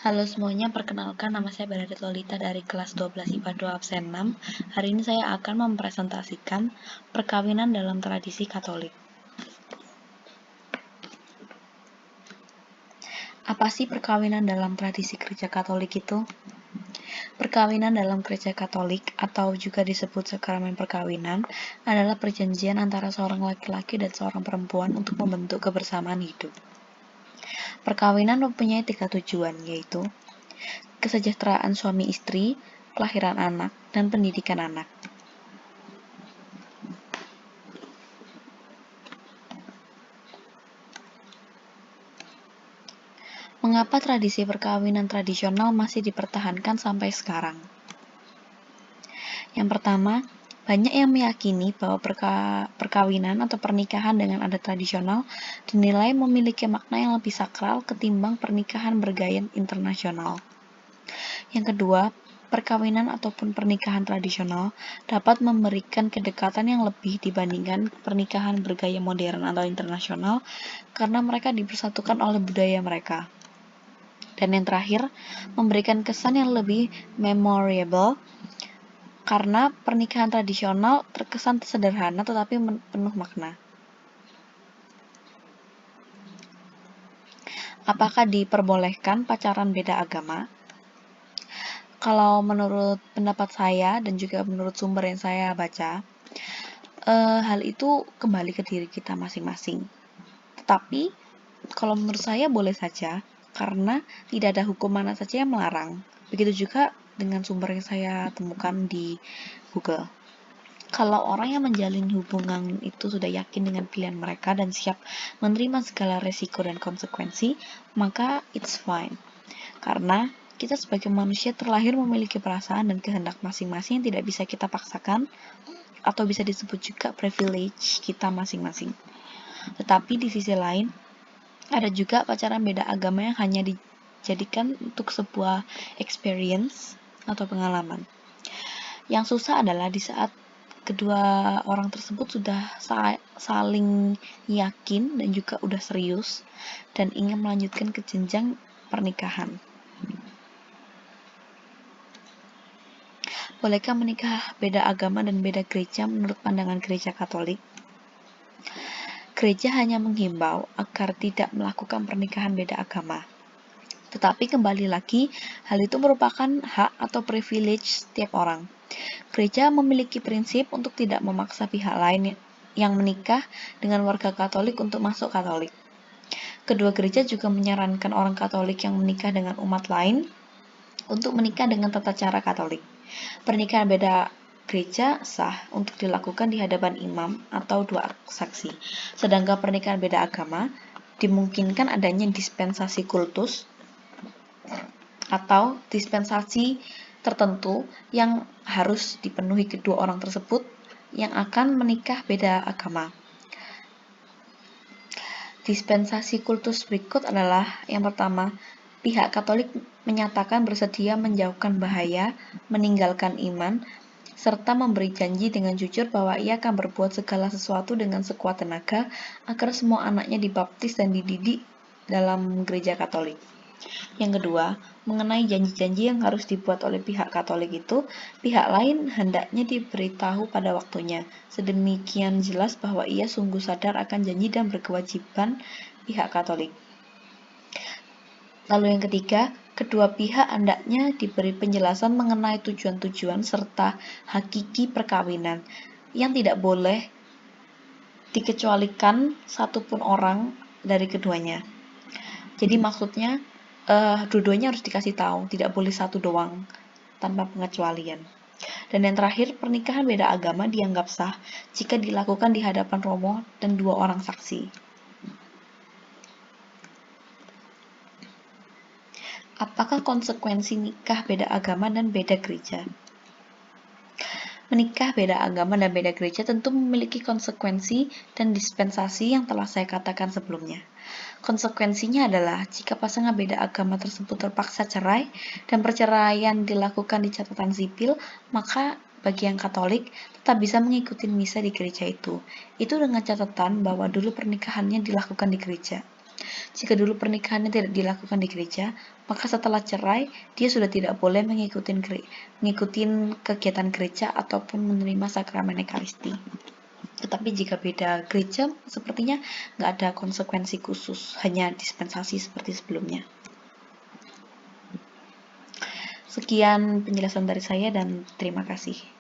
Halo semuanya, perkenalkan nama saya Bernadette Lolita dari kelas 12 IPA 2 absen 6. Hari ini saya akan mempresentasikan perkawinan dalam tradisi Katolik. Apa sih perkawinan dalam tradisi Gereja Katolik itu? Perkawinan dalam Gereja Katolik atau juga disebut sakramen perkawinan adalah perjanjian antara seorang laki-laki dan seorang perempuan untuk membentuk kebersamaan hidup. Perkawinan mempunyai 3 tujuan, yaitu kesejahteraan suami istri, kelahiran anak, dan pendidikan anak. Mengapa tradisi perkawinan tradisional masih dipertahankan sampai sekarang? Yang pertama, banyak yang meyakini bahwa perkawinan atau pernikahan dengan adat tradisional dinilai memiliki makna yang lebih sakral ketimbang pernikahan bergaya internasional. Yang kedua, perkawinan ataupun pernikahan tradisional dapat memberikan kedekatan yang lebih dibandingkan pernikahan bergaya modern atau internasional karena mereka dipersatukan oleh budaya mereka. Dan yang terakhir, memberikan kesan yang lebih memorable karena pernikahan tradisional terkesan sederhana tetapi penuh makna. Apakah diperbolehkan pacaran beda agama? Kalau menurut pendapat saya dan juga menurut sumber yang saya baca, hal itu kembali ke diri kita masing-masing. Tetapi kalau menurut saya boleh saja, karena tidak ada hukum mana saja yang melarang. Begitu juga dengan sumber yang saya temukan di Google. Kalau orang yang menjalin hubungan itu sudah yakin dengan pilihan mereka dan siap menerima segala resiko dan konsekuensi, maka it's fine. Karena kita sebagai manusia terlahir memiliki perasaan dan kehendak masing-masing yang tidak bisa kita paksakan, atau bisa disebut juga privilege kita masing-masing. Tetapi di sisi lain, ada juga pacaran beda agama yang hanya dijadikan untuk sebuah experience atau pengalaman. Yang susah adalah di saat kedua orang tersebut sudah saling yakin dan juga udah serius dan ingin melanjutkan ke jenjang pernikahan. Bolehkah menikah beda agama dan beda gereja menurut pandangan Gereja Katolik? Gereja hanya menghimbau agar tidak melakukan pernikahan beda agama. Tetapi kembali lagi, hal itu merupakan hak atau privilege setiap orang. Gereja memiliki prinsip untuk tidak memaksa pihak lain yang menikah dengan warga Katolik untuk masuk Katolik. Kedua gereja juga menyarankan orang Katolik yang menikah dengan umat lain untuk menikah dengan tata cara Katolik. Pernikahan beda gereja sah untuk dilakukan di hadapan imam atau dua saksi. Sedangkan pernikahan beda agama dimungkinkan adanya dispensasi kultus atau dispensasi tertentu yang harus dipenuhi kedua orang tersebut yang akan menikah beda agama. Dispensasi kultus berikut adalah yang pertama, pihak Katolik menyatakan bersedia menjauhkan bahaya, meninggalkan iman, serta memberi janji dengan jujur bahwa ia akan berbuat segala sesuatu dengan sekuat tenaga agar semua anaknya dibaptis dan dididik dalam gereja Katolik. Yang kedua, mengenai janji-janji yang harus dibuat oleh pihak Katolik itu, pihak lain hendaknya diberitahu pada waktunya, sedemikian jelas bahwa ia sungguh sadar akan janji dan berkewajiban pihak Katolik. Lalu yang ketiga, kedua pihak hendaknya diberi penjelasan mengenai tujuan-tujuan serta hakiki perkawinan yang tidak boleh dikecualikan satupun orang dari keduanya. Jadi maksudnya dua-duanya harus dikasih tahu, tidak boleh satu doang tanpa pengecualian. Dan yang terakhir, pernikahan beda agama dianggap sah jika dilakukan di hadapan romo dan dua orang saksi. Apakah konsekuensi nikah beda agama dan beda gereja? Menikah beda agama dan beda gereja tentu memiliki konsekuensi dan dispensasi yang telah saya katakan sebelumnya. Konsekuensinya adalah jika pasangan beda agama tersebut terpaksa cerai dan perceraian dilakukan di catatan sipil, maka bagi yang Katolik tetap bisa mengikuti misa di gereja itu. Itu dengan catatan bahwa dulu pernikahannya dilakukan di gereja. Jika dulu pernikahannya tidak dilakukan di gereja, maka setelah cerai, dia sudah tidak boleh mengikuti kegiatan gereja ataupun menerima sakramen Ekaristi. Tetapi jika beda gereja, sepertinya nggak ada konsekuensi khusus, hanya dispensasi seperti sebelumnya. Sekian penjelasan dari saya dan terima kasih.